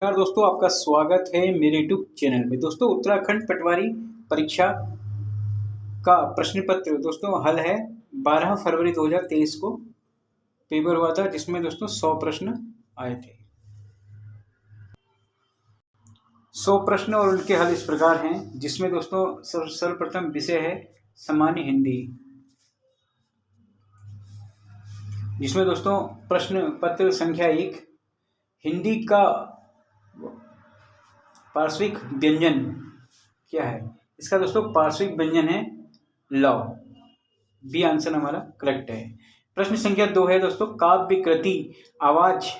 नमस्कार दोस्तों, आपका स्वागत है मेरे यूट्यूब चैनल में। दोस्तों, उत्तराखंड पटवारी परीक्षा का प्रश्न पत्र दोस्तों हल है। 12 फरवरी 2023 को पेपर हुआ था, जिसमें दोस्तों 100 प्रश्न आए थे। 100 प्रश्न और उनके हल इस प्रकार हैं, जिसमें दोस्तों सर्वप्रथम विषय है सामान्य हिंदी, जिसमें दोस्तों प्रश्न पत्र संख्या 1, हिंदी का पार्श्विक व्यंजन क्या है? इसका दोस्तों पार्श्विक व्यंजन है ल। बी आंसर हमारा करेक्ट है। प्रश्न संख्या 2 है दोस्तों, काव्य कृति आवाज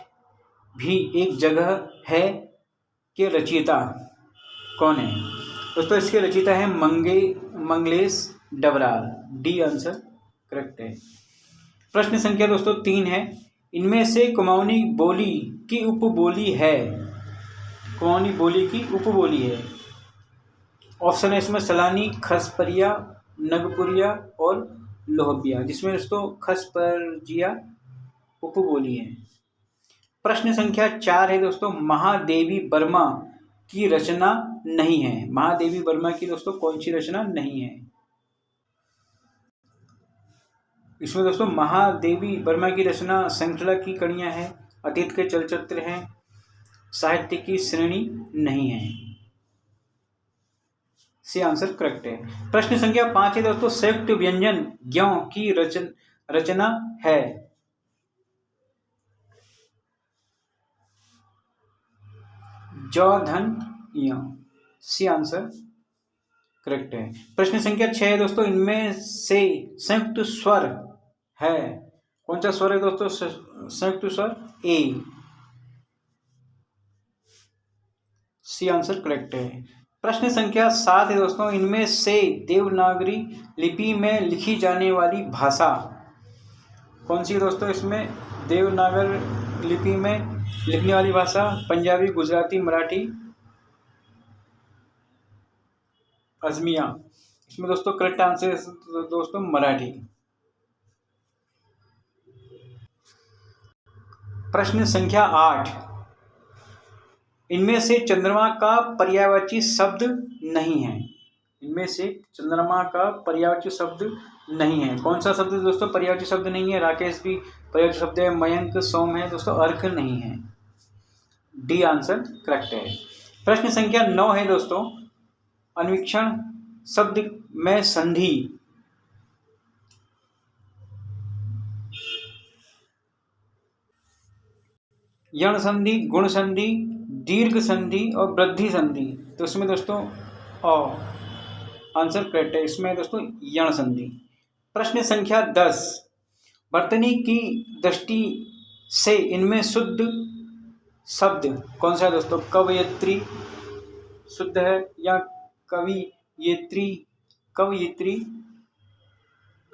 भी एक जगह है के रचयिता कौन है? दोस्तों इसके रचयिता है Manglesh Dabral. D answer correct है। प्रश्न संख्या दोस्तों 3 है, इनमें से कुमाऊनी बोली की उपबोली है? कुमाऊनी बोली की उपबोली है। ऑप्शन है इसमें सलानी, खसपरिया, नगपुरिया और लोहबिया, जिसमें दोस्तों खसपरिया उपबोली है। प्रश्न संख्या 4 है दोस्तों, महादेवी वर्मा की रचना नहीं है। महादेवी वर्मा की दोस्तों कौन सी रचना नहीं है? इसमें दोस्तों महादेवी वर्मा की रचना श्रृंखला की कड़ियां हैं, अतीत के चलचित्र हैं, साहित्य की श्रेणी नहीं है। सी आंसर करेक्ट है। प्रश्न संख्या 5 है दोस्तों, संयुक्त व्यंजन ज्ञ की रचना है? ज धन य। सी आंसर करेक्ट है। प्रश्न संख्या 6 है दोस्तों, इनमें से संयुक्त स्वर है? कौन सा स्वर है दोस्तों संयुक्त स्वर? ए। सी आंसर करेक्ट है। प्रश्न संख्या 7 है दोस्तों, इनमें से देवनागरी लिपि में लिखी जाने वाली भाषा कौन सी है दोस्तों? इसमें देवनागरी लिपि में लिखने वाली भाषा पंजाबी, गुजराती, मराठी, अजमिया। इसमें दोस्तों करेक्ट आंसर है दोस्तों मराठी। प्रश्न संख्या 8, इनमें से चंद्रमा का पर्यायवाची शब्द नहीं है। इनमें से चंद्रमा का पर्यायवाची शब्द नहीं है। कौन सा शब्द दोस्तों पर्यायवाची शब्द नहीं है? राकेश भी पर्यायवाची शब्द है, मयंक, सोम है दोस्तों, अर्क नहीं है। डी आंसर करेक्ट है। प्रश्न संख्या 9 है दोस्तों, अन्वीक्षण शब्द में संधि यण संधि, गुण संधि, दीर्घ संधि और वृद्धि संधि। तो इसमें दोस्तों आंसर करेक्ट है। इसमें दोस्तों यण संधि। प्रश्न संख्या 10, वर्तनी की दृष्टि से इनमें शुद्ध शब्द कौन सा है दोस्तों? कवयित्री शुद्ध है या कवियित्री? कवयित्री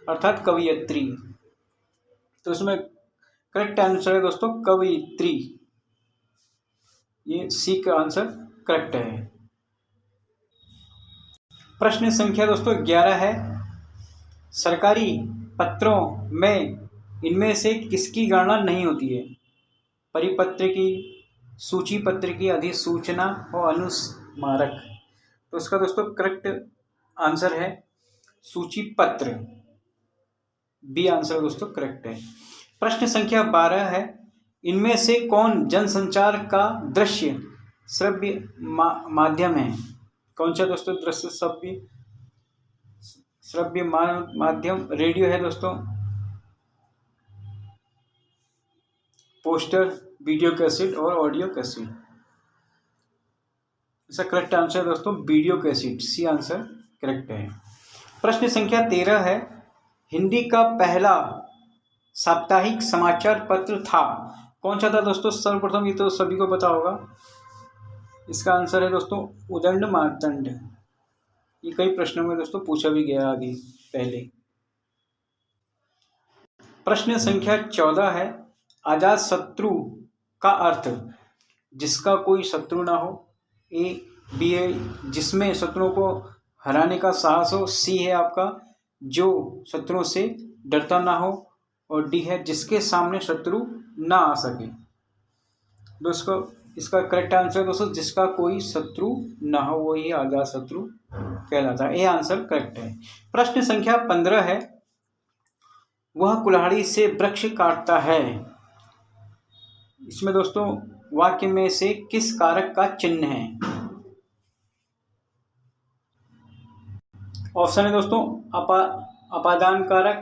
अर्थात कवयित्री। तो इसमें करेक्ट आंसर है दोस्तों कवयित्री। ये सी का आंसर करेक्ट है। प्रश्न संख्या दोस्तों 11 है, सरकारी पत्रों में इनमें से किसकी गणना नहीं होती है? परिपत्र की, सूची पत्र की, अधिसूचना और अनुस्मारक। तो इसका दोस्तों करेक्ट आंसर है सूची पत्र। बी आंसर दोस्तों करेक्ट है। प्रश्न संख्या 12 है, इनमें से कौन जनसंचार का दृश्य श्रव्य माध्यम है? कौन सा दोस्तों दृश्य श्रव्य माध्यम? रेडियो है दोस्तों, पोस्टर, वीडियो कैसेट और ऑडियो कैसेट। इसका करेक्ट आंसर है दोस्तों video cassette. C answer correct है। प्रश्न संख्या 13 है, हिंदी का पहला साप्ताहिक समाचार पत्र था? कौन सा था दोस्तों? सर्वप्रथम ये तो सभी को पता होगा। इसका आंसर है दोस्तों उदंड मार्तंड। ये कई प्रश्नों में दोस्तों पूछा भी गया आगे पहले। प्रश्न संख्या 14 है, अजात शत्रु का अर्थ जिसका कोई शत्रु ना हो। ए, बी है जिसमें शत्रुओं को हराने का साहस हो। सी है आपका जो शत्रुओं से डरता ना हो। और डी है जिसके सामने शत्रु ना आ सके। दोस्तों इसका करेक्ट आंसर है दोस्तों जिसका कोई शत्रु ना हो वही अजात शत्रु कहलाता है। ये आंसर करेक्ट है। प्रश्न संख्या 15 है, वह कुल्हाड़ी से वृक्ष काटता है। इसमें दोस्तों वाक्य में से किस कारक का चिन्ह है? ऑप्शन है दोस्तों अपादान कारक,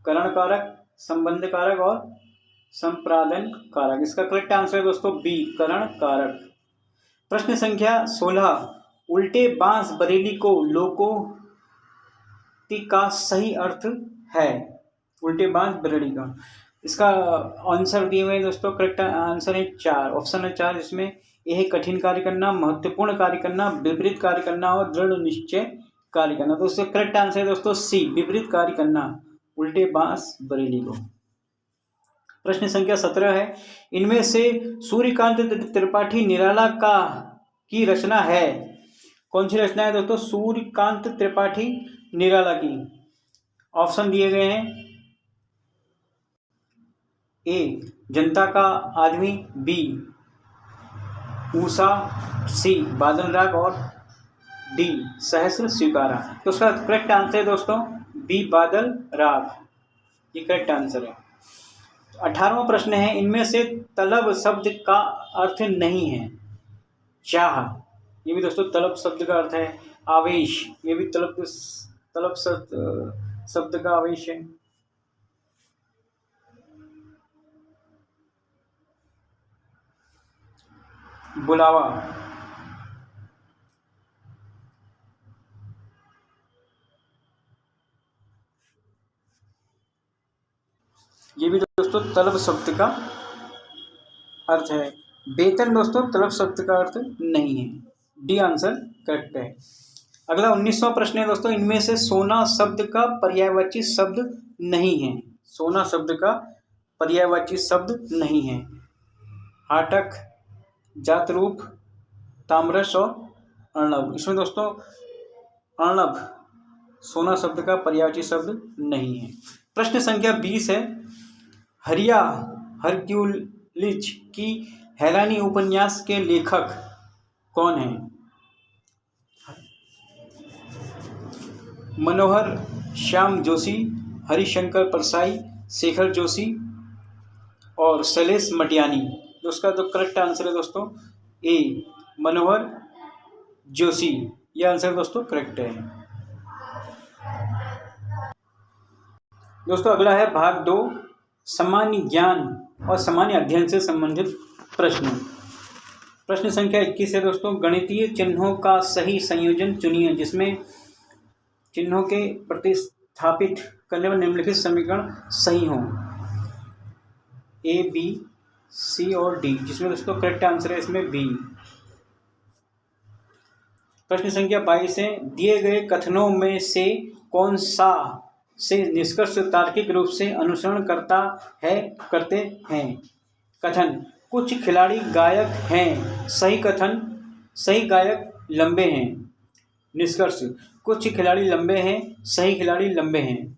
करण कारक, संबंध कारक और संप्रादन कारक। इसका करेक्ट आंसर है दोस्तों बी, करण कारक। प्रश्न संख्या 16, उल्टे बांस बरेली को लोकोक्ति का सही अर्थ है। उल्टे बांस बरेली का, इसका आंसर दिए हुए दोस्तों, करेक्ट आंसर है 4, ऑप्शन है 4, जिसमें यह है कठिन कार्य करना, महत्वपूर्ण कार्य करना, विपरीत कार्य करना और दृढ़ निश्चय कार्य करना। तो उसका करेक्ट आंसर है दोस्तों सी, विपरीत कार्य करना, उल्टे बांस बरेली को। प्रश्न संख्या 17 है, इनमें से सूर्यकांत त्रिपाठी निराला की रचना है। कौन सी रचना है दोस्तों? सूर्यकांत त्रिपाठी निराला की। ऑप्शन दिए गए हैं, ए जनता का आदमी, बी उषा, सी बादल राग और डी सहस्र स्वीकारा। तो उसका करेक्ट आंसर है दोस्तों बी, बादल राग, ये करेक्ट आंसर है। 18वां प्रश्न है, इनमें से तलब शब्द का अर्थ नहीं है। चाह, ये भी दोस्तों तलब शब्द का अर्थ है। आवेश, ये भी तलब शब्द का आवेश है। बुलावा, ये भी दोस्तों तलब शब्द का अर्थ है। वेतन दोस्तों तलब शब्द का अर्थ नहीं है। डी आंसर करेक्ट है। अगला 19वां प्रश्न है दोस्तों, इनमें से सोना शब्द का पर्यायवाची शब्द नहीं है। सोना शब्द का पर्यायवाची शब्द नहीं है। हाटक, जातरूप, ताम्रस और अर्णव। इसमें दोस्तों अर्णव सोना शब्द का पर्यायवाची शब्द नहीं है। प्रश्न संख्या 20 है, हरिया हरक्यूलिस की हैरानी उपन्यास के लेखक कौन है? मनोहर श्याम जोशी, हरिशंकर परसाई, शेखर जोशी और शैलेश मटियानी। तो उसका तो करेक्ट आंसर है दोस्तों ए, मनोहर जोशी। यह आंसर दोस्तों करेक्ट है। दोस्तों अगला है भाग 2, सामान्य ज्ञान और सामान्य अध्ययन से संबंधित प्रश्न। प्रश्न संख्या 21 है दोस्तों, गणितीय चिन्हों का सही संयोजन चुनिए जिसमें चिन्हों के प्रतिस्थापित करने पर निम्नलिखित समीकरण सही हों। ए, बी, सी और डी, जिसमें दोस्तों करेक्ट आंसर है इसमें बी। प्रश्न संख्या 22 है, दिए गए कथनों में से कौन सा से निष्कर्ष तार्किक रूप से अनुसरण करते हैं? कथन, कुछ खिलाड़ी गायक हैं। सही कथन, सही गायक लंबे हैं। निष्कर्ष, कुछ खिलाड़ी लंबे हैं, सही खिलाड़ी लंबे हैं।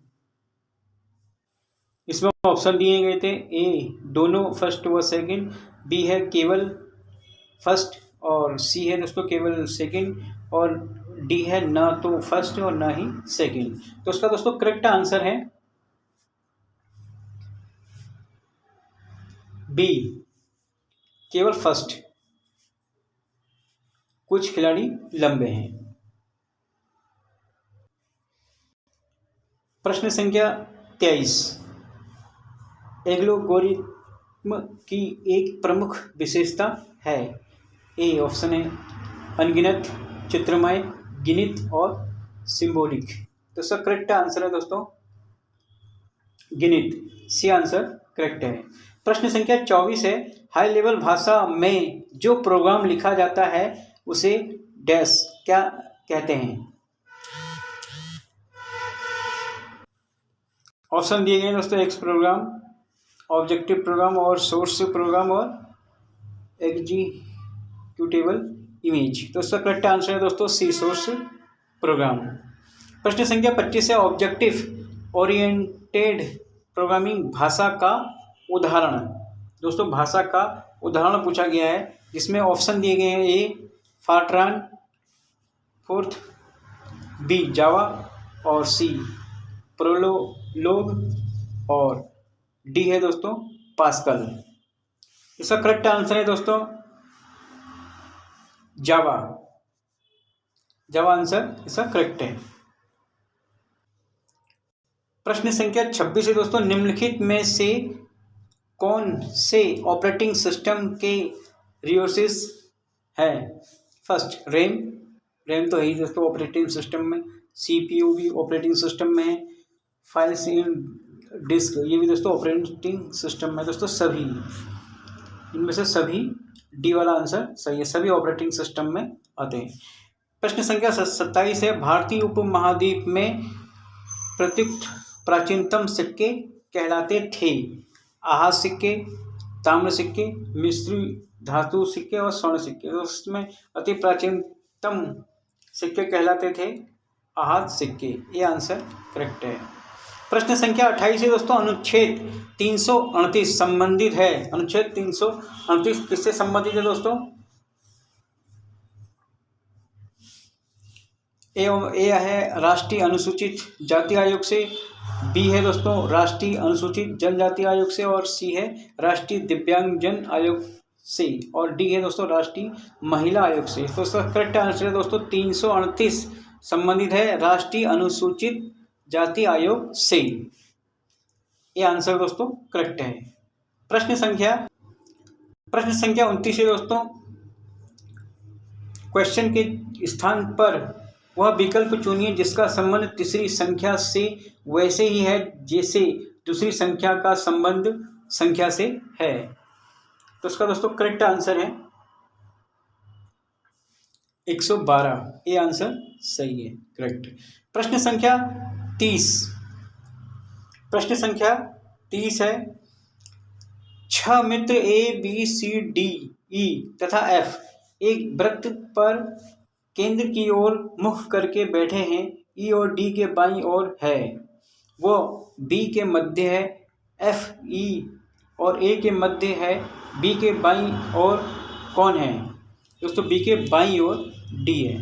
इसमें ऑप्शन दिए गए थे, ए दोनों फर्स्ट व सेकंड, बी है केवल फर्स्ट और सी है दोस्तों केवल सेकंड और डी है ना तो फर्स्ट और ना ही सेकंड। तो उसका दोस्तों करेक्ट आंसर है बी, केवल फर्स्ट, कुछ खिलाड़ी लंबे हैं। प्रश्न संख्या 23, एल्गोरिथ्म की एक प्रमुख विशेषता है। ए ऑप्शन है अनगिनत, चित्रमय, गिनित और सिंबॉलिक। तो इसका करेक्ट आंसर है दोस्तों गिनित, सी आंसर करेक्ट है। प्रश्न संख्या 24 है, हाई लेवल भाषा में जो प्रोग्राम लिखा जाता है उसे डैश क्या कहते हैं? ऑप्शन दिए गए दोस्तों, एक्स प्रोग्राम, ऑब्जेक्टिव प्रोग्राम और सोर्स प्रोग्राम और एग्जीक्यूटेबल इमेज। तो इसका करेक्ट आंसर है दोस्तों सी, सोर्स प्रोग्राम। प्रश्न संख्या 25 है, ऑब्जेक्टिव ओरिएंटेड प्रोग्रामिंग भाषा का उदाहरण। दोस्तों भाषा का उदाहरण पूछा गया है, जिसमें ऑप्शन दिए गए हैं ए फार्ट्रान, फोर्थ बी जावा और सी प्रोलोग और डी है दोस्तों पास्कल। इसका करेक्ट आंसर है दोस्तों जावा। जावा आंसर इसका करेक्ट है। प्रश्न संख्या 26 है दोस्तों, निम्नलिखित में से कौन से ऑपरेटिंग सिस्टम के रिसोर्सेज है? फर्स्ट रैम, रैम तो है ही दोस्तों ऑपरेटिंग सिस्टम में। सीपीयू भी ऑपरेटिंग सिस्टम में है। फाइल्स इन डिस्क ये भी दोस्तों ऑपरेटिंग सिस्टम में दोस्तों। सभी इनमें से सभी डी वाला आंसर सही है, सभी ऑपरेटिंग सिस्टम में आते हैं। प्रश्न संख्या 27 है, भारतीय उपमहाद्वीप में प्रयुक्त प्राचीनतम सिक्के कहलाते थे? आहत सिक्के, ताम्र सिक्के, मिस्री धातु सिक्के और स्वर्ण सिक्के। उसमें अति प्राचीनतम सिक्के कहलाते थे आहत सिक्के। ये आंसर करेक्ट है। प्रश्न संख्या 28 है दोस्तों, अनुच्छेद 338 संबंधित है। अनुच्छेद 338 किससे संबंधित है दोस्तों? ए है राष्ट्रीय अनुसूचित जाति आयोग से, बी है दोस्तों राष्ट्रीय अनुसूचित जनजाति आयोग से और सी है राष्ट्रीय दिव्यांगजन आयोग से और डी है दोस्तों राष्ट्रीय महिला आयोग से। तो इसका करेक्ट आंसर है दोस्तों 338 संबंधित है राष्ट्रीय अनुसूचित जाति आयोग से। ये आंसर दोस्तों करेक्ट है। प्रश्न संख्या 29 है दोस्तों, क्वेश्चन के स्थान पर वह विकल्प चुनिए जिसका संबंध तीसरी संख्या से वैसे ही है जैसे दूसरी संख्या का संबंध संख्या से है। तो उसका दोस्तों करेक्ट आंसर है 112। ये आंसर सही है, करेक्ट। प्रश्न संख्या 30 है, 6 मित्र A B C D E तथा एफ एक वृत्त पर केंद्र की ओर मुख करके बैठे हैं। ई और डी के बाईं ओर है, वो बी के मध्य है। एफ ई और ए के मध्य है, बी के बाईं ओर कौन है? दोस्तों बी के बाईं ओर डी है।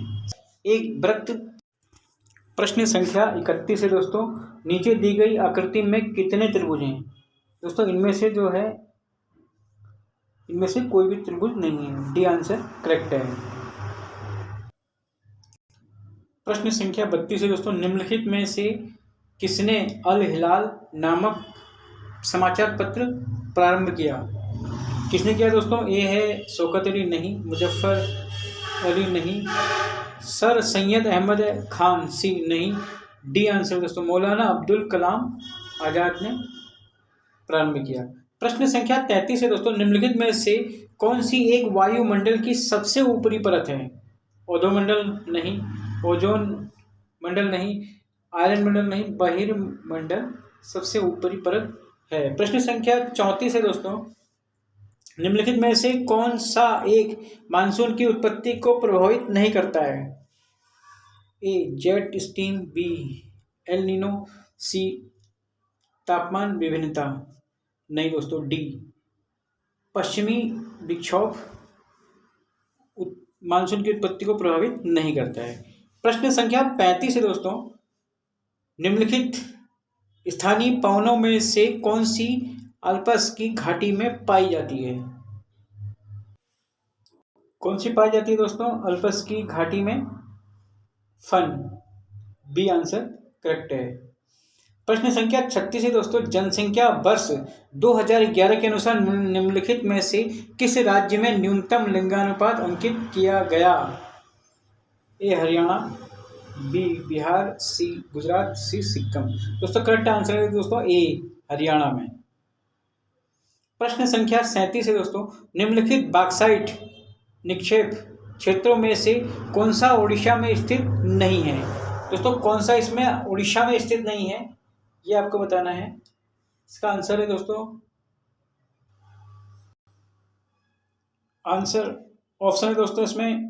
एक वृत्त। प्रश्न संख्या 31 है दोस्तों, नीचे दी गई आकृति में कितने त्रिभुज हैं? दोस्तों इनमें से जो है, इनमें से कोई भी त्रिभुज नहीं है। डी आंसर करेक्ट है। प्रश्न संख्या 32 है दोस्तों, निम्नलिखित में से किसने अल हिलाल नामक समाचार पत्र प्रारंभ किया? किसने किया दोस्तों? ए है शौकत अली नहीं, मुजफ्फर अली नहीं, सर सैयद अहमद खान सी नहीं, डी आंसर दोस्तों मौलाना अब्दुल कलाम आजाद ने प्रारंभ किया। प्रश्न संख्या 33 है दोस्तों, निम्नलिखित में से कौन सी एक वायुमंडल की सबसे ऊपरी परत है? ओधोमंडल नहीं, ओजोन मंडल नहीं, आयरन मंडल नहीं, बहिर्मंडल सबसे ऊपरी परत है। प्रश्न संख्या 34 है दोस्तों, निम्नलिखित में से कौन सा एक मानसून की उत्पत्ति को प्रभावित नहीं करता है? A jet stream, B El Nino, C तापमान विभिन्नता। नहीं दोस्तों डी पश्चिमी विक्षोभ मानसून की उत्पत्ति को प्रभावित नहीं करता है। प्रश्न संख्या 35 है दोस्तों, निम्नलिखित स्थानीय पवनों में से कौन सी अल्प्स की घाटी में पाई जाती है? कौन सी पाई जाती है दोस्तों अल्प्स की घाटी में? फन। बी आंसर करेक्ट है। प्रश्न संख्या 36 है दोस्तों, जनसंख्या वर्ष 2011 के अनुसार निम्नलिखित में से किस राज्य में न्यूनतम लिंगानुपात अंकित किया गया? ए हरियाणा, बी बिहार, सी गुजरात, सी सिक्किम। दोस्तों करेक्ट आंसर है दोस्तों ए हरियाणा में। प्रश्न संख्या 37 है दोस्तों, निम्नलिखित बॉक्साइट निक्षेप क्षेत्रों में से कौन सा उड़ीसा में स्थित नहीं है? दोस्तों कौन सा इसमें उड़ीसा में स्थित नहीं है ये आपको बताना है। इसका आंसर है दोस्तों, आंसर ऑप्शन है दोस्तों इसमें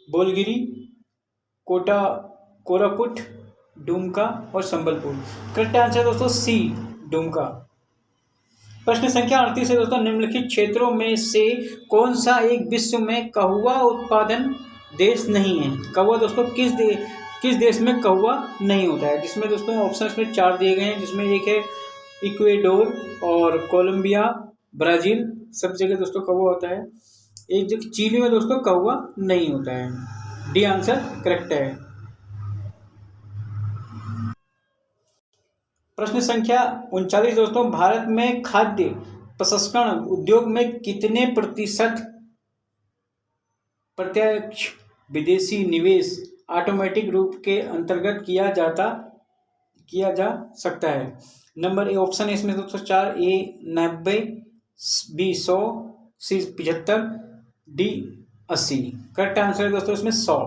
बोलगिरी, कोटा, कोरापुट, डुमका और संबलपुर। करेक्ट आंसर दोस्तों सी डुमका। प्रश्न संख्या 38 है दोस्तों, निम्नलिखित क्षेत्रों में से कौन सा एक विश्व में कहुआ उत्पादन देश नहीं है? कहुआ दोस्तों किस देश में कहुआ नहीं होता है? जिसमें दोस्तों ऑप्शन में 4 दिए गए हैं, जिसमें एक है इक्वेडोर और कोलंबिया, ब्राजील, सब जगह दोस्तों कहुआ होता है। एक जगह चिली में दोस्तों कहुआ नहीं होता है। डी आंसर करेक्ट है। प्रश्न संख्या 39 दोस्तों, भारत में खाद्य प्रसंस्करण उद्योग में कितने प्रतिशत प्रत्यक्ष विदेशी निवेश ऑटोमेटिक रूप के अंतर्गत किया जा सकता है? नंबर ए ऑप्शन है इसमें दोस्तों 4, ए 90, बी 100, सी 75, डी 80। करेक्ट आंसर है दोस्तों इसमें 100।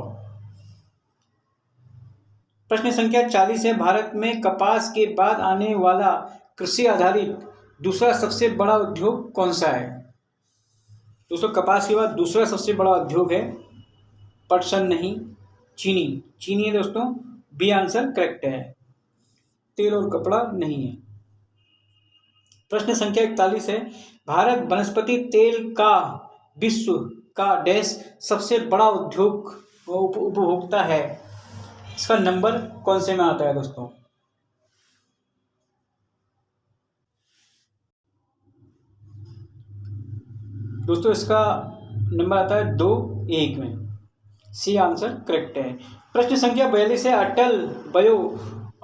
प्रश्न संख्या 40 है, भारत में कपास के बाद आने वाला कृषि आधारित दूसरा सबसे बड़ा उद्योग कौन सा है? दोस्तों कपास के बाद दूसरा सबसे बड़ा उद्योग है पटसन नहीं, चीनी है दोस्तों। बी आंसर करेक्ट है। तेल और कपड़ा नहीं है। प्रश्न संख्या 41 है, भारत वनस्पति तेल का विश्व का डैश सबसे बड़ा उद्योग उपभोक्ता है? इसका नंबर कौन से में आता है दोस्तों? दोस्तों इसका नंबर आता है 2, 1 में। सी आंसर करेक्ट है। प्रश्न संख्या 42 है, अटल वयो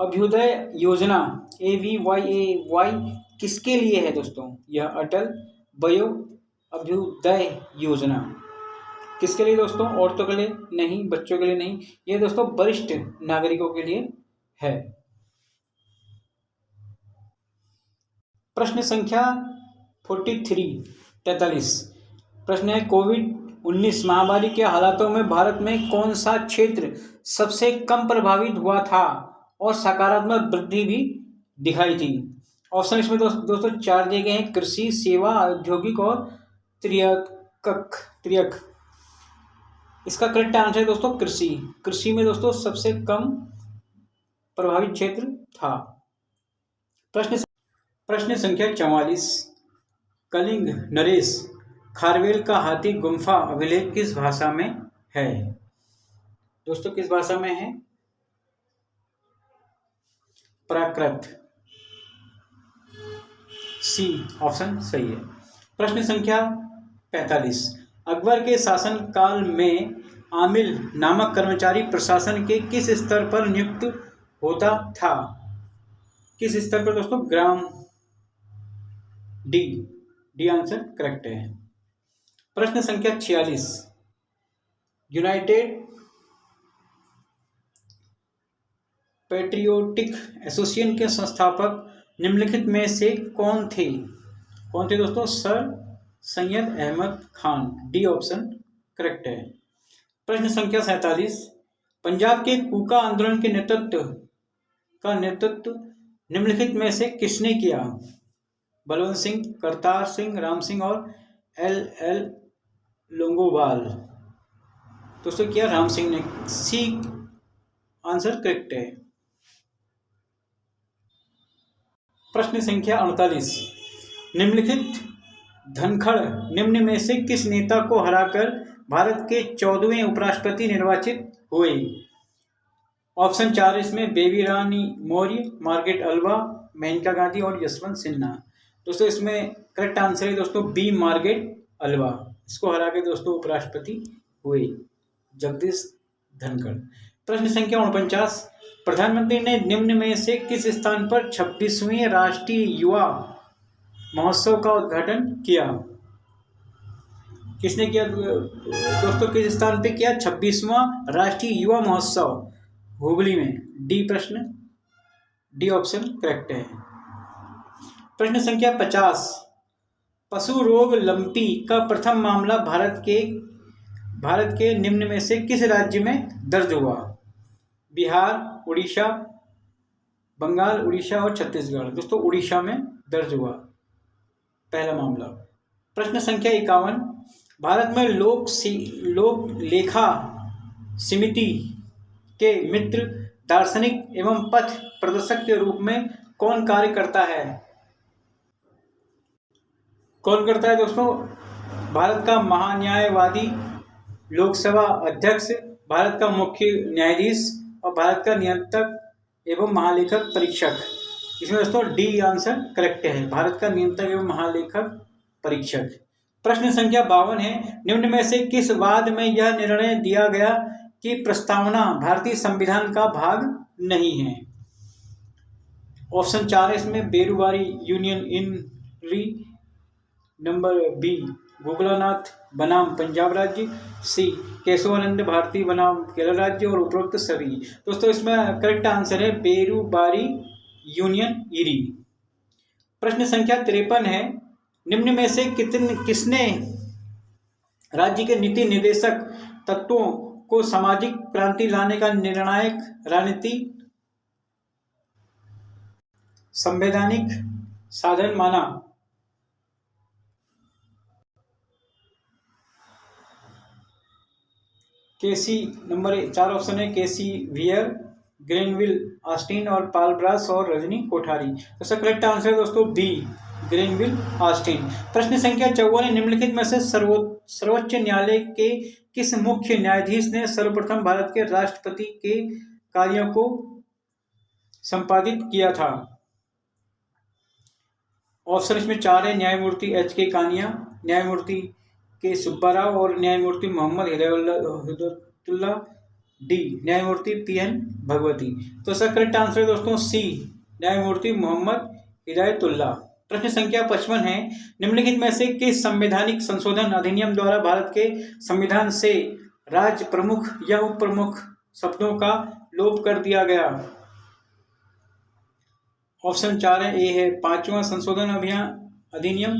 अभ्युदय योजना AVYAY किसके लिए है दोस्तों? यह अटल वयो अभ्युदय योजना किसके लिए दोस्तों? औरतों के लिए नहीं, बच्चों के लिए नहीं, ये दोस्तों वरिष्ठ नागरिकों के लिए है। प्रश्न संख्या 43 प्रश्न है, कोविड-19 महामारी के हालातों में भारत में कौन सा क्षेत्र सबसे कम प्रभावित हुआ था और सकारात्मक वृद्धि भी दिखाई थी? ऑप्शन इसमें दोस्तों 4 दिए गए हैं, कृषि, सेवा, औद्योगिक और त्रियक। इसका करेक्ट आंसर है दोस्तों कृषि में दोस्तों सबसे कम प्रभावित क्षेत्र था। प्रश्न संख्या 44, कलिंग नरेश खारवेल का हाथी गुम्फा अभिलेख किस भाषा में है? दोस्तों किस भाषा में है? प्राकृत। सी ऑप्शन सही है। प्रश्न संख्या 45, अकबर के शासन काल में आमिल नामक कर्मचारी प्रशासन के किस स्तर पर नियुक्त होता था? किस स्तर पर दोस्तों? ग्राम। डी आंसर करेक्ट है। प्रश्न संख्या 46, यूनाइटेड पैट्रियोटिक एसोसिएशन के संस्थापक निम्नलिखित में से कौन थे दोस्तों? Sir Syed Ahmad Khan. D option correct है। प्रश्न संख्या 47, पंजाब के कूका आंदोलन के नेतृत्व निम्नलिखित में से किसने किया? बलवंत सिंह, करतार सिंह, राम सिंह और LL लोंगोवाल। दोस्तों किया राम सिंह ने। सी आंसर करेक्ट है। प्रश्न संख्या 48, निम्नलिखित धनखड़ निम्न में से किस नेता को हराकर भारत के 14वें उपराष्ट्रपति निर्वाचित हुए? ऑप्शन 4 इसमें बेबी रानी मौर्य, मार्गरेट अल्वा, मेनका गांधी और यशवंत सिन्हा। दोस्तों इसमें करेक्ट आंसर है दोस्तों बी मार्गरेट अल्वा। इसको हरा के दोस्तों उपराष्ट्रपति हुए जगदीश धनखड़। प्रश्न संख्या 49, प्रधानमंत्री ने निम्न में से किस स्थान पर 26वें राष्ट्रीय युवा महोत्सव का उद्घाटन किया? किसने किया दोस्तों? किस स्थान पे किया? 26वां राष्ट्रीय युवा महोत्सव हुबली में। डी ऑप्शन करेक्ट है। प्रश्न संख्या 50, पशु रोग लंपी का प्रथम मामला भारत के निम्न में से किस राज्य में दर्ज हुआ? बिहार, उड़ीसा, बंगाल, उड़ीसा और छत्तीसगढ़। दोस्तों उड़ीसा में दर्ज हुआ पहला मामला। प्रश्न संख्या 51, भारत में लोक लेखा समिति के मित्र दार्शनिक एवं पथ प्रदर्शक के रूप में कौन कार्य करता है? कौन करता है दोस्तों? भारत का महान्यायवादी, लोकसभा अध्यक्ष, भारत का मुख्य न्यायाधीश और भारत का नियंत्रक एवं महालेखक परीक्षक। इसमें दोस्तों डी आंसर करेक्ट है, भारत का नियंत्रक एवं महालेखक परीक्षक। प्रश्न संख्या 52 है, निम्न में से किस वाद में यह निर्णय दिया गया कि प्रस्तावना भारतीय संविधान का भाग नहीं है? ऑप्शन 4 है इसमें, बेरुवारी यूनियन इन री, नंबर बी गोकुलानाथ बनाम पंजाब राज्य, सी केशवानंद भारती बनाम केरल राज्य और उपरोक्त सभी। दोस्तों इसमें करेक्ट आंसर है बेरुबारी यूनियन इरी। प्रश्न संख्या 53 है, निम्न में से किसने राज्य के नीति निर्देशक तत्वों को सामाजिक क्रांति लाने का निर्णायक रणनीति संवैधानिक साधन माना? केसी, नंबर 4 ऑप्शन है, केसी वियर, ग्रेनविल ऑस्टिन और पाल ब्रास और रजनी कोठारी। तो इसका करेक्ट आंसर है दोस्तों बी ग्रेनविल ऑस्टिन। प्रश्न संख्या 54 है, निम्नलिखित में से सर्वोच्च न्यायालय के किस मुख्य न्यायाधीश ने सर्वप्रथम भारत के राष्ट्रपति के कार्यों को संपादित किया था? ऑप्शन इसमें 4 है, न्यायमूर्ति एच के कानिया, न्यायमूर्ति के सुब्बाराव और न्यायमूर्ति मोहम्मद हिदायतुल्लाह, डी न्यायमूर्ति पीएन भगवती। तो इसका करेक्ट आंसर है दोस्तों सी न्यायमूर्ति मोहम्मद हिदायतुल्लाह। प्रश्न संख्या 55 है, निम्नलिखित में से किस संवैधानिक संशोधन अधिनियम द्वारा भारत के संविधान से राज्य प्रमुख या उप प्रमुख शब्दों का लोप कर दिया गया? ऑप्शन 4 है, ए है 5वां संशोधन अधिनियम,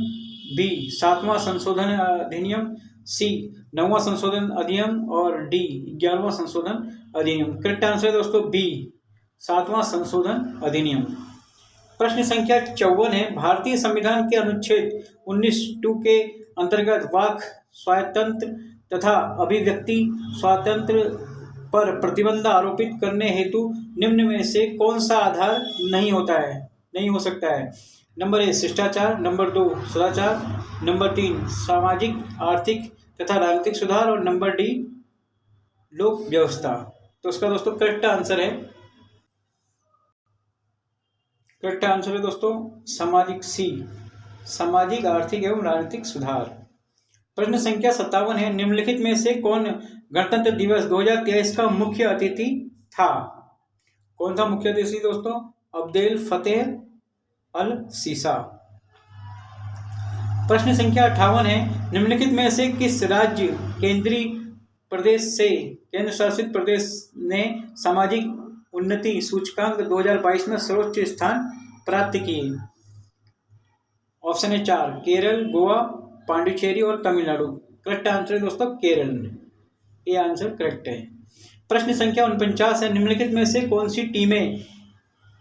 बी 7वां संशोधन अधिनियम, सी 9वां संशोधन अधिनियम और डी 11वां संशोधन अधिनियम। करेक्ट आंसर है दोस्तों बी 7वां संशोधन अधिनियम। प्रश्न संख्या 54 है, भारतीय संविधान के अनुच्छेद 19(2) के अंतर्गत वाक स्वातंत्र्य तथा अभिव्यक्ति स्वातंत्र्य पर प्रतिबंध आरोपित करने हेतु निम्न में से कौन सा आधार नहीं हो सकता है? नंबर ए शिष्टाचार, नंबर 2 सदाचार, नंबर 3 सामाजिक आर्थिक तथा राजनीतिक सुधार और नंबर डी लोक व्यवस्था। तो इसका दोस्तों करेक्ट आंसर है दोस्तों सामाजिक, सी सामाजिक आर्थिक एवं राजनीतिक सुधार। प्रश्न संख्या 57 है, निम्नलिखित में से कौन गणतंत्र दिवस 2023 का मुख्य अतिथि था? कौन था मुख्य अतिथि दोस्तों? अब्देल फतेह अल सीसा। प्रश्न संख्या 58 है, निम्नलिखित में से किस राज्य केंद्र शासित प्रदेश ने सामाजिक उन्नति सूचकांक 2022 में सर्वोच्च स्थान प्राप्त किए? ऑप्शन है 4 केरल, गोवा, पांडिचेरी और तमिलनाडु। करेक्ट आंसर है दोस्तों केरल, ये आंसर करेक्ट है। प्रश्न संख्या 49 है, निम्नलिखित में से कौन सी टीमें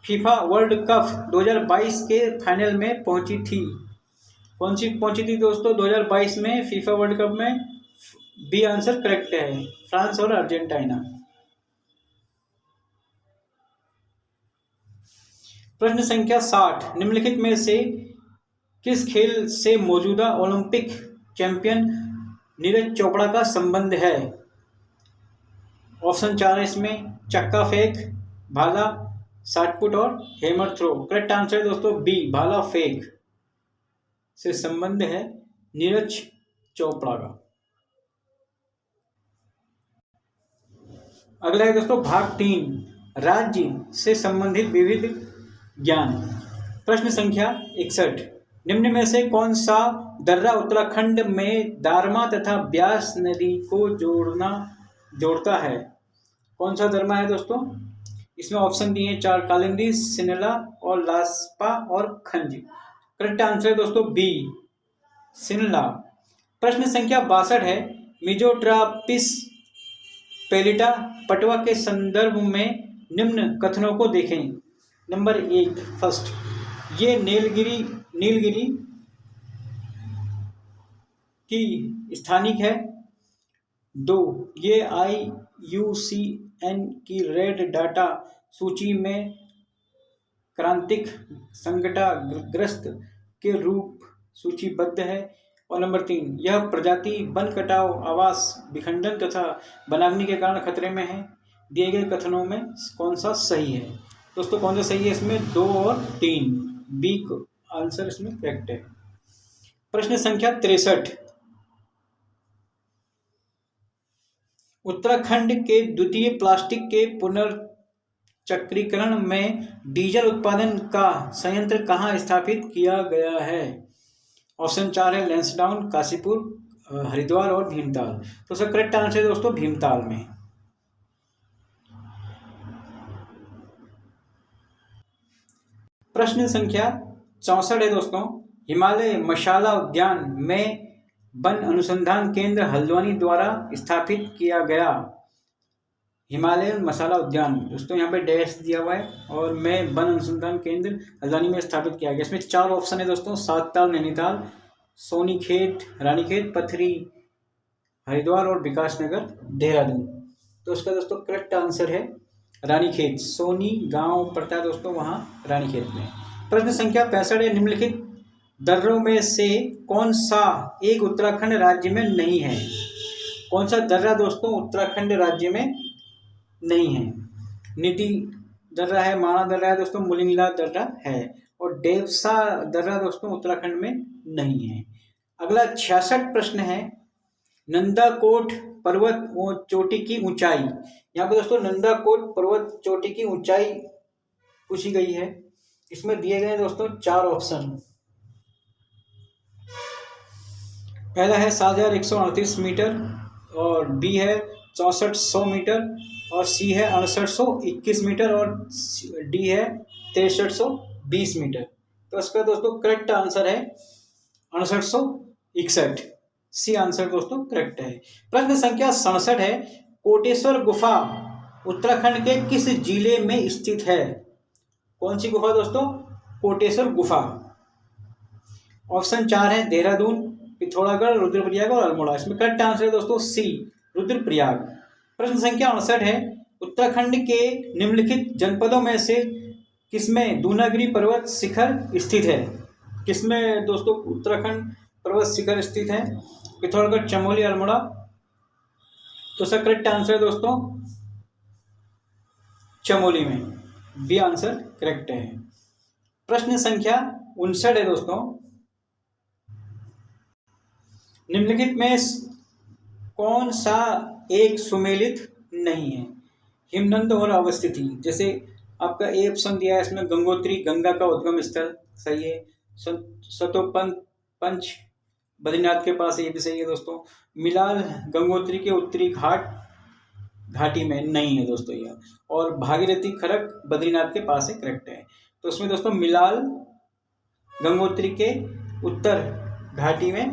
फीफा वर्ल्ड कप 2022 के फाइनल में पहुंची थी? कौन सी पहुंची थी दोस्तों 2022 में फीफा वर्ल्ड कप में? बी आंसर करेक्ट है, फ्रांस और अर्जेंटीना। प्रश्न संख्या 60, निम्नलिखित में से किस खेल से मौजूदा ओलंपिक चैंपियन नीरज चोपड़ा का संबंध है? ऑप्शन 4 है इसमें, चक्का फेंक, भाला, शॉटपुट और हैमर थ्रो। करेक्ट आंसर है दोस्तों बी भाला फेंक से संबंध है नीरज चोपड़ा का। अगला है दोस्तों भाग 3, राज्य से संबंधित विविध ज्ञान। प्रश्न संख्या 61, निम्न में से कौन सा दर्रा उत्तराखंड में दारमा तथा ब्यास नदी को जोड़ता है? कौन सा दर्रा है दोस्तों? इसमें ऑप्शन दिए हैं 4 कालिंदी, सिनला और लास्पा और खंज। करेक्ट आंसर है दोस्तों बी सिनला। प्रश्न संख्या 62 है, मिजोट्रापिस पेलिटा पटवा के संदर्भ में निम्न कथनों को देखें। नंबर 1 फर्स्ट, ये नीलगिरी की स्थानिक है। 2, ये IUCN की रेड डाटा सूची में क्रांतिक संकटग्रस्त के रूप सूचीबद्ध है। और नंबर 3, यह प्रजाति वन कटाव, आवास विखंडन तथा वनाग्नि के कारण खतरे में है। दिए गए कथनों में कौन सा सही है? दोस्तों कौन सा सही है इसमें? 2 और 3, बी आंसर इसमें करेक्ट है। प्रश्न संख्या 63, उत्तराखंड के द्वितीय प्लास्टिक के पुनर्चक्रीकरण में डीजल उत्पादन का संयंत्र कहाँ स्थापित किया गया है? ऑप्शन 4 है लैंसडाउन, काशीपुर, हरिद्वार और भीमताल। तो सर करेक्ट आंसर है दोस्तों भीमताल में। प्रश्न संख्या 64 है दोस्तों, हिमालय मसाला उद्यान में वन अनुसंधान केंद्र हल्द्वानी द्वारा स्थापित किया गया। हिमालय मसाला उद्यान दोस्तों यहाँ पे डैश दिया हुआ है और मैं वन अनुसंधान केंद्र हल्द्वानी में स्थापित किया गया। इसमें 4 ऑप्शन है दोस्तों, सातताल नैनीताल, सोनीखेत रानीखेत, पथरी हरिद्वार और विकासनगर देहरादून। तो उसका दोस्तों करेक्ट आंसर है रानीखेत। सोनी गांव पड़ता है दोस्तों वहाँ रानीखेत में। प्रश्न संख्या 65 है, निम्नलिखित दर्रों में से कौन सा एक उत्तराखंड राज्य में नहीं है? कौन सा दर्रा दोस्तों उत्तराखंड राज्य में नहीं है? नीति दर्रा है, माणा दर्रा है दोस्तों, मुलिंगला दर्रा है और देवसा दर्रा दोस्तों उत्तराखंड में नहीं है। अगला 66 प्रश्न है, नंदाकोट पर्वत चोटी की ऊंचाई। यहाँ पे दोस्तों नंदाकोट पर्वत चोटी की ऊंचाई पूछी गई है। इसमें दिए गए दोस्तों 4 ऑप्शन। पहला है 7138 मीटर और बी है 6400 मीटर और सी है 6821 मीटर और डी है 6320 मीटर। तो इसका दोस्तों करेक्ट आंसर है 6861। सी आंसर दोस्तों करेक्ट है। प्रश्न संख्या 67 है, कोटेश्वर गुफा उत्तराखंड के किस जिले में स्थित है? कौन सी गुफा दोस्तों? कोटेश्वर गुफा। ऑप्शन 4 है देहरादून, पिथौरागढ़, रुद्रप्रयाग और अल्मोड़ा। इसमें करेक्ट आंसर है दोस्तों सी रुद्रप्रयाग। प्रश्न संख्या 59 है, उत्तराखंड के निम्नलिखित जनपदों में से किसमें दूनागिरी पर्वत शिखर स्थित है? किसमें दोस्तों उत्तराखंड पर्वत शिखर स्थित है? पिथौरागढ़, चमोली, अल्मोड़ा। तो सर करेक्ट आंसर है दोस्तों चमोली में। बी आंसर करेक्ट है। प्रश्न संख्या 59 है दोस्तों, निम्नलिखित में कौन सा एक सुमेलित नहीं है? हिमनद और अवस्थिति। जैसे आपका ए ऑप्शन दिया है इसमें गंगोत्री, गंगा का उद्गम स्थल सही है। सतोपंच बद्रीनाथ के पास, ये भी सही है दोस्तों। मिलाल गंगोत्री के उत्तरी घाटी में नहीं है दोस्तों यह। और भागीरथी खरक बद्रीनाथ के पास है, करेक्ट है। तो उसमें दोस्तों मिलाल गंगोत्री के उत्तर घाटी में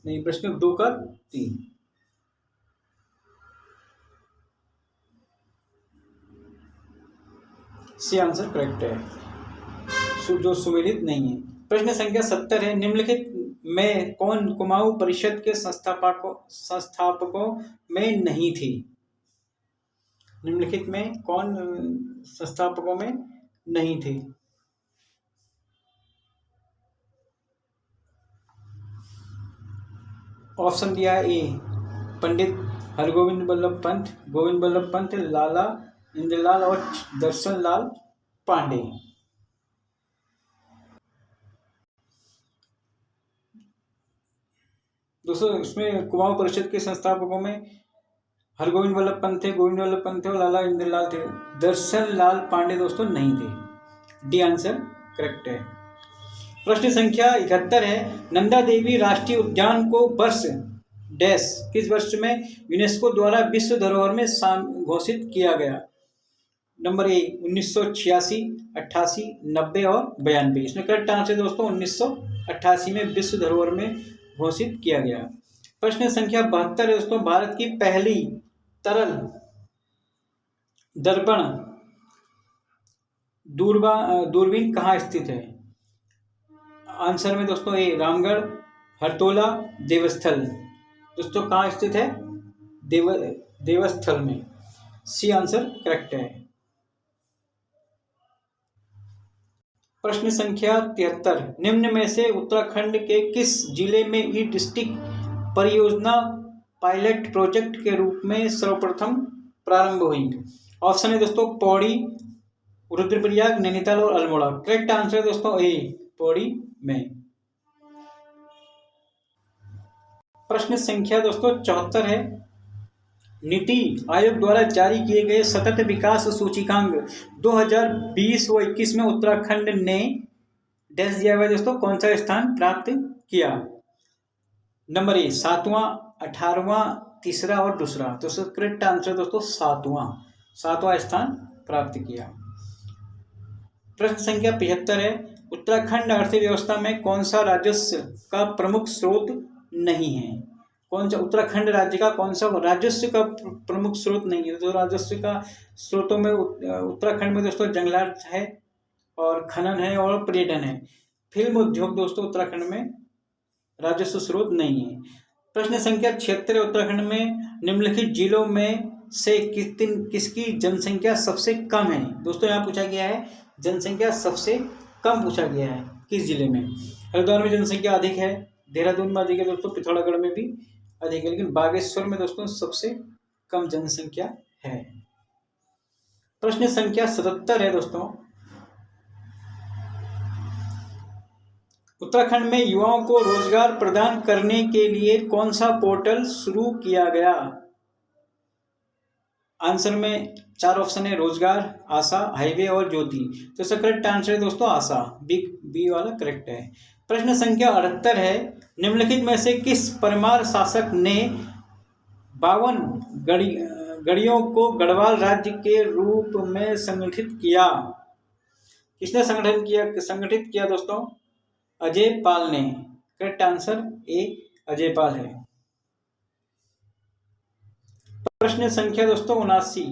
नहीं। प्रश्न 2 का 3 सी आंसर करेक्ट है, जो सुमेलित नहीं है। प्रश्न संख्या 70 है, निम्नलिखित में कौन कुमाऊं परिषद के संस्थापकों में नहीं थी? निम्नलिखित में कौन संस्थापकों में नहीं थे? ऑप्शन दिया है ए पंडित हरगोविंद बल्लभ पंत, गोविंद बल्लभ पंत, लाला इंद्रलाल और दर्शन लाल पांडे। दोस्तों इसमें कुमाऊं परिषद के संस्थापकों में हरगोविंद वल्लभ पंत थे, गोविंद वल्लभ पंत थे और लाला इंद्रलाल थे। दर्शन लाल पांडे दोस्तों नहीं थे। डी आंसर करेक्ट है। प्रश्न संख्या 71 है, नंदा देवी राष्ट्रीय उद्यान को वर्ष डैश किस वर्ष में यूनेस्को द्वारा विश्व धरोहर में घोषित किया गया? नंबर ए 1986, 88, 90 और 92। इसमें करेक्ट आंसर दोस्तों 1988 में विश्व धरोहर में घोषित किया गया। प्रश्न संख्या 72 है दोस्तों, भारत की पहली तरल दर्पण दूरबीन कहाँ स्थित है? आंसर में दोस्तों ए रामगढ़, हरतोला, देवस्थल। दोस्तों कहाँ स्थित है? देवस्थल में। सी आंसर करेक्ट है। प्रश्न संख्या 73, निम्न में से उत्तराखंड के किस जिले में ई डिस्ट्रिक्ट परियोजना पायलट प्रोजेक्ट के रूप में सर्वप्रथम प्रारंभ हुई? ऑप्शन है दोस्तों पौड़ी, रुद्रप्रयाग, नैनीताल और अल्मोड़ा। करेक्ट आंसर है दोस्तों ए, पौड़ी में। प्रश्न संख्या दोस्तों 74 है, नीति आयोग द्वारा जारी किए गए सतत विकास सूचकांक 2020 व 21 में उत्तराखंड ने डैश दिया हुआ है दोस्तों, कौन सा स्थान प्राप्त किया? नंबर ए 7वां, 18वां, तीसरा और दूसरा। तो करेक्ट आंसर दोस्तों 7वां स्थान प्राप्त किया। प्रश्न संख्या 75 है, उत्तराखंड अर्थव्यवस्था में कौन सा राजस्व का प्रमुख स्रोत नहीं है? कौन सा उत्तराखंड राज्य का कौन सा राजस्व का प्रमुख स्रोत नहीं है? तो राजस्व का स्रोतों में उत्तराखंड में दोस्तों जंगलात है और खनन है और पर्यटन है। फिल्म उद्योग दोस्तों उत्तराखंड में राजस्व स्रोत नहीं है। प्रश्न संख्या 76, उत्तराखंड में निम्नलिखित जिलों में से किसकी जनसंख्या सबसे कम है? दोस्तों यहाँ पूछा गया है जनसंख्या सबसे कम पूछा गया है किस जिले में? हरिद्वार में जनसंख्या अधिक है, देहरादून में अधिक है दोस्तों, पिथौरागढ़ में भी अधिक है, लेकिन बागेश्वर में दोस्तों सबसे कम जनसंख्या है। प्रश्न संख्या 77 है दोस्तों, उत्तराखंड में युवाओं को रोजगार प्रदान करने के लिए कौन सा पोर्टल शुरू किया गया? आंसर में 4 ऑप्शन है, रोजगार, आशा, हाईवे और ज्योति। तो इसका करेक्ट आंसर है दोस्तों आशा, बी वाला करेक्ट है। प्रश्न संख्या 78 है, निम्नलिखित में से किस परमार शासक ने 52 गढ़ियों को गढ़वाल राज्य के रूप में संगठित किया? किसने संगठित किया दोस्तों? अजय पाल ने। Correct answer A, Ajay Pal है। प्रश्न संख्या दोस्तों 79,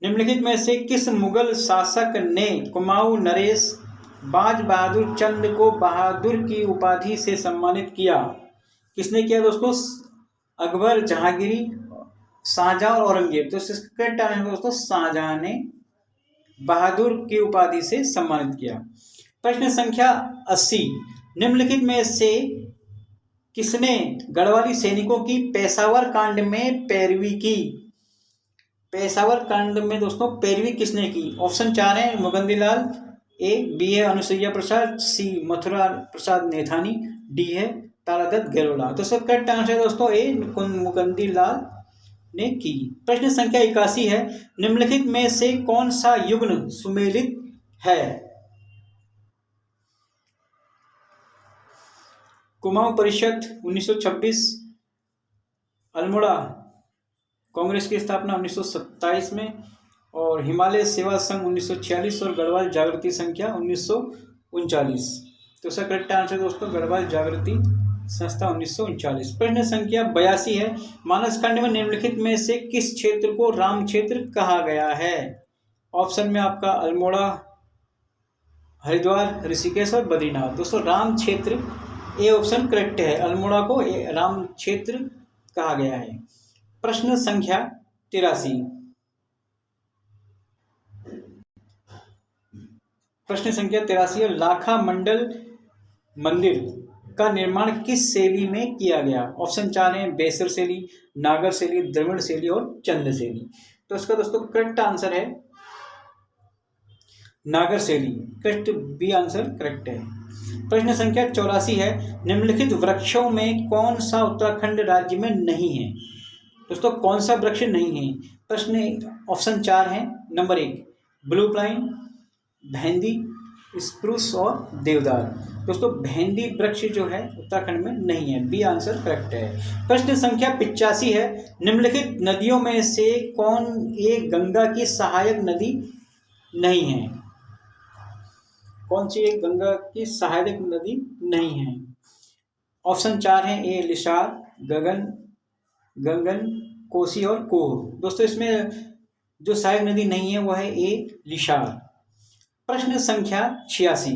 निम्नलिखित में से किस मुगल शासक ने कुमाऊं नरेश बाज बहादुर चंद को बहादुर की उपाधि से सम्मानित किया? किसने किया दोस्तों? अकबर, जहांगीर, शाहजहां और औरंगजेब। तो करेक्ट आंसर दोस्तों शाहजहां ने बहादुर की उपाधि से सम्मानित किया। प्रश्न संख्या 80, निम्नलिखित में से किसने गढ़वाली सैनिकों की पेशावर कांड में पैरवी की? पेशावर कांड में दोस्तों पैरवी किसने की? ऑप्शन 4 है, मुकुंदलाल, ए, बी है अनुसुईया प्रसाद, सी मथुरा प्रसाद नेथानी, डी है तारादत्त गैरोला। तो सब करेक्ट आंसर है दोस्तों ए, मुकुंदलाल ने की। प्रश्न संख्या 81 है, निम्नलिखित में से कौन सा युग्म सुमेलित है? कुमाऊं परिषद 1926, अल्मोड़ा कांग्रेस की स्थापना 1927 में, और हिमालय सेवा संघ 1946 और गढ़वाल जागृति संख्या 1939। तो इसका करेक्ट आंसर दोस्तों गढ़वाल जागृति संस्था 1939। प्रश्न संख्या 82 है, मानसखंड में निम्नलिखित में से किस क्षेत्र को राम क्षेत्र कहा गया है? ऑप्शन में आपका अल्मोड़ा, हरिद्वार, ऋषिकेश और बद्रीनाथ। दोस्तों राम क्षेत्र ए ऑप्शन करेक्ट है, अल्मोड़ा को राम क्षेत्र कहा गया है। प्रश्न संख्या 83, प्रश्न संख्या 83 है, लाखा मंडल मंदिर का निर्माण किस शैली में किया गया? ऑप्शन 4 है, बेसर शैली, नागर शैली, द्रविड़ शैली और चंद शैली। तो इसका दोस्तों करेक्ट आंसर है नागर शैली। करेक्ट बी आंसर करेक्ट है। प्रश्न संख्या 84 है, निम्नलिखित वृक्षों में कौन सा उत्तराखंड राज्य में नहीं है? दोस्तों कौन सा वृक्ष नहीं है? प्रश्न ऑप्शन 4 है, नंबर 1 ब्लू पाइन, भेंदी, स्प्रूस और देवदार। दोस्तों भेंदी वृक्ष जो है उत्तराखंड में नहीं है, बी आंसर करेक्ट है। प्रश्न संख्या 85 है, निम्नलिखित नदियों में से कौन एक गंगा की सहायक नदी नहीं है? कौन सी एक गंगा की सहायक नदी नहीं है? ऑप्शन 4 है, ए लिसार, गंगन, कोसी और कोह। दोस्तों इसमें जो सहायक नदी नहीं है वो है ए लिसार। प्रश्न संख्या 86,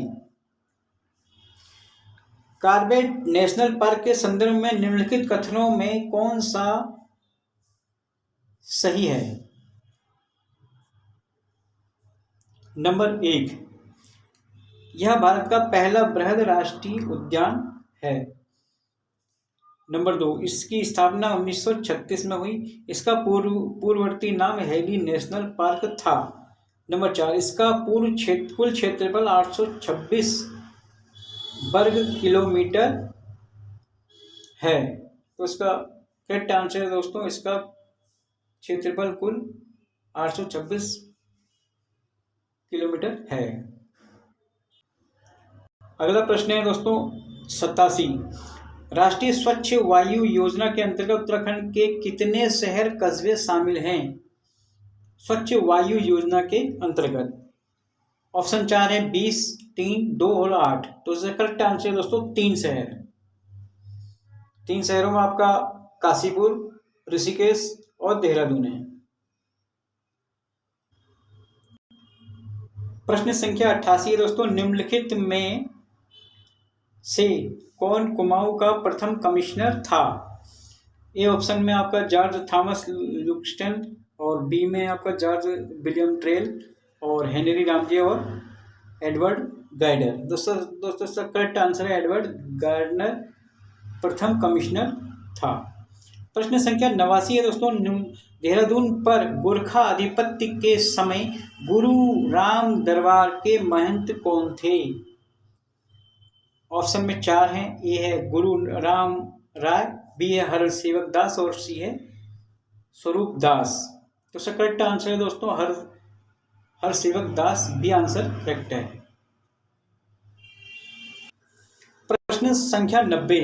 कॉर्बेट नेशनल पार्क के संदर्भ में निम्नलिखित कथनों में कौन सा सही है? नंबर 1, यह भारत का पहला बृहद राष्ट्रीय उद्यान है। नंबर 2, इसकी स्थापना 1936 में हुई। इसका पूर्ववर्ती नाम हैली नेशनल पार्क था। नंबर 4, इसका कुल क्षेत्रफल 826 वर्ग किलोमीटर है। तो इसका करेक्ट आंसर है दोस्तों, इसका क्षेत्रफल कुल 826 किलोमीटर है। अगला प्रश्न है दोस्तों 87, राष्ट्रीय स्वच्छ वायु योजना के अंतर्गत उत्तराखंड के कितने शहर कस्बे शामिल हैं? स्वच्छ वायु योजना के अंतर्गत ऑप्शन 4 है 20, 3, 2 और 8। तो इसका करेक्ट आंसर है दोस्तों 3 शहर। 3 शहरों में आपका काशीपुर, ऋषिकेश और देहरादून है। प्रश्न संख्या 88 है दोस्तों, निम्नलिखित में से कौन कुमाऊं का प्रथम कमिश्नर था? ए ऑप्शन में आपका जॉर्ज थॉमस ल्यूस्टन और बी में आपका जॉर्ज विलियम ट्रेल और हेनरी रामजे और एडवर्ड गाइडर। दोस्तों इसका करेक्ट आंसर है एडवर्ड गार्डनर प्रथम कमिश्नर था। प्रश्न संख्या 89 है दोस्तों, देहरादून पर गोरखा आधिपत्य के समय गुरु राम दरबार के महंत कौन थे? ऑप्शन में 4 हैं। ए है गुरु राम राय, बी है हरसेवक दास और सी है स्वरूप दास। तो इसका करेक्ट आंसर है दोस्तों हरसेवक दास, बी आंसर करेक्ट है। प्रश्न संख्या 90,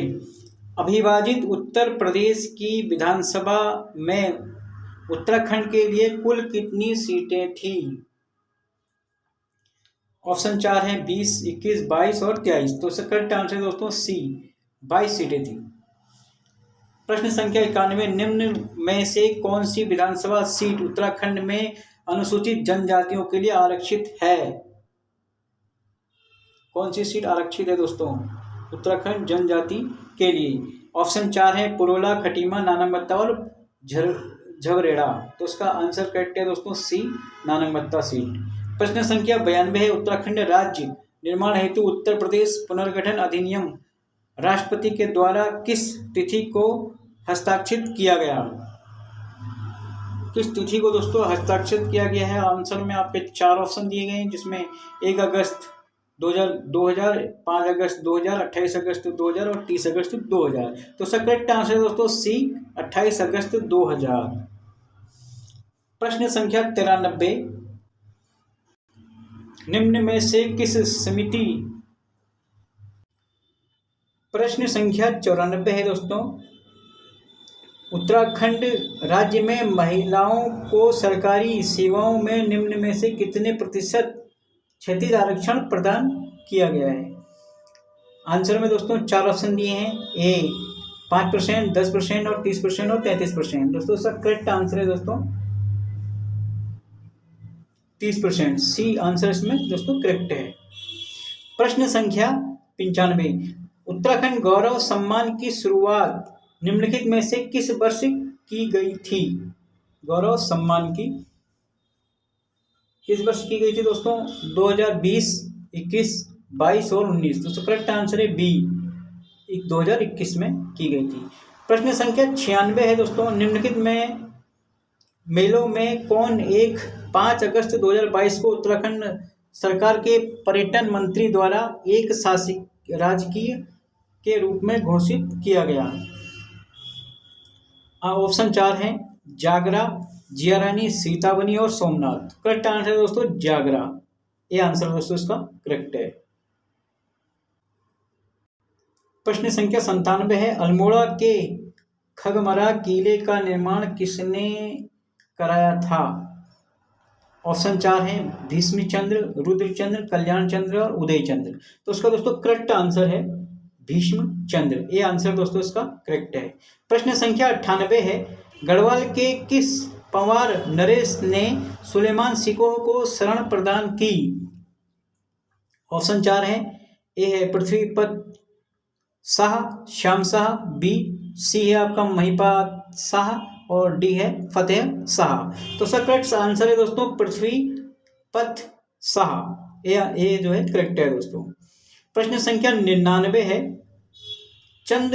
अविभाजित उत्तर प्रदेश की विधानसभा में उत्तराखंड के लिए कुल कितनी सीटें थी? ऑप्शन 4 है 20, 21, 22 और 23। तो इसका करेक्ट आंसर है दोस्तों सी, 22 सीटें थी। प्रश्न संख्या 91, निम्न में से कौन सी विधानसभा सीट उत्तराखंड में अनुसूचित जनजातियों के लिए आरक्षित है? कौन सी सीट आरक्षित है दोस्तों उत्तराखंड जनजाति के लिए? ऑप्शन 4 है पुरोला, खटीमा, नानमत्ता और झवरेड़ा। तो इसका आंसर करेक्ट है दोस्तों सी, नानमत्ता सीट। प्रश्न संख्या 92 है, उत्तराखंड राज्य निर्माण हेतु उत्तर प्रदेश पुनर्गठन अधिनियम राष्ट्रपति के द्वारा किस तिथि को हस्ताक्षरित किया गया? किस तिथि को दोस्तों हस्ताक्षरित किया गया है? आंसर में आपके 4 ऑप्शन दिए गए हैं, जिसमें 1 अगस्त 2000, 5 अगस्त 2000, 28 अगस्त 2000 और 30 अगस्त 2000। तो इसका करेक्ट आंसर है दोस्तों सी, 28 अगस्त 2000। प्रश्न संख्या 93, निम्न में से किस समिति? प्रश्न संख्या 94 है दोस्तों, उत्तराखंड राज्य में महिलाओं को सरकारी सेवाओं में निम्न में से कितने प्रतिशत क्षैतिज आरक्षण प्रदान किया गया है? आंसर में दोस्तों 4 ऑप्शन दिए हैं। ए 5%, 10% और 30% और 33%। दोस्तों इसका करेक्ट आंसर है दोस्तों 30%, सी आंसर इसमें दोस्तों करेक्ट है। प्रश्न संख्या 95, उत्तराखंड गौरव सम्मान की शुरुआत निम्नलिखित में से किस वर्ष की गई थी? गौरव सम्मान की किस वर्ष की गई थी दोस्तों? 2020, 21, 22 और 19। दोस्तों करेक्ट आंसर है बी, 2021 में की गई थी। प्रश्न संख्या 96 है दोस्तों, निम्नलिखित में मेलों में कौन एक 5 अगस्त 2022 को उत्तराखंड सरकार के पर्यटन मंत्री द्वारा एक शासकीय राजकीय के रूप में घोषित किया गया? ऑप्शन 4 हैं जागरा, जियारानी, सीतावनी और सोमनाथ। करेक्ट आंसर है दोस्तों जागरा, ये आंसर दोस्तों इसका करेक्ट है। प्रश्न संख्या 97 है, अल्मोड़ा के खगमरा किले का निर्माण किसने कराया था? ऑप्शन 4 है भीष्मचंद्र, रुद्रचंद्र, कल्याणचंद्र और उदयचंद्र। तो उसका दोस्तों करेक्ट आंसर है भीष्मचंद्र, ये आंसर दोस्तों इसका करेक्ट है। प्रश्न संख्या 98 है, गढ़वाल के किस पंवार नरेश ने सुलेमान सिकोह को शरण प्रदान की? ऑप्शन 4 है, ए है पृथ्वीपत शाह, श्याम शाह, बी सी है आपका महिपात शाह और डी है फतेह शाह। तो इसका करेक्ट आंसर है दोस्तों पृथ्वीपत शाह, ये जो है करेक्ट है दोस्तों। प्रश्न संख्या 99 है, चंद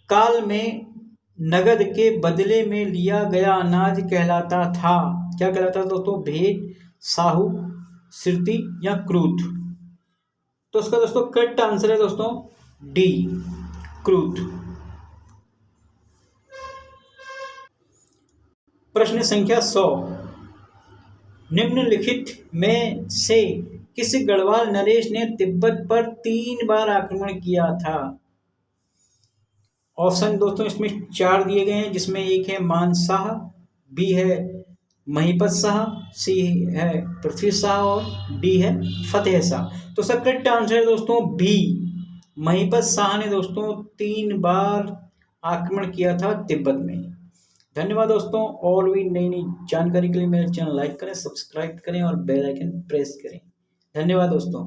काल में नगद के बदले में लिया गया अनाज कहलाता था, क्या कहलाता था दोस्तों? भेंट, साहू, सिरती या क्रूथ। तो इसका दोस्तों करेक्ट आंसर है दोस्तों डी, क्रूथ। प्रश्न संख्या 100, निम्नलिखित में से किस गढ़वाल नरेश ने तिब्बत पर 3 बार आक्रमण किया था? ऑप्शन दोस्तों इसमें 4 दिए गए हैं, जिसमें एक है मानशाह, बी है महिपत शाह, सी है पृथ्वी शाह और डी है फतेह शाह। तो इसका करेक्ट आंसर है दोस्तों बी, महिपत शाह ने दोस्तों 3 बार आक्रमण किया था तिब्बत में। धन्यवाद दोस्तों। और भी नई नई जानकारी के लिए मेरे चैनल लाइक करें, सब्सक्राइब करें और बेल आइकन प्रेस करें। धन्यवाद दोस्तों।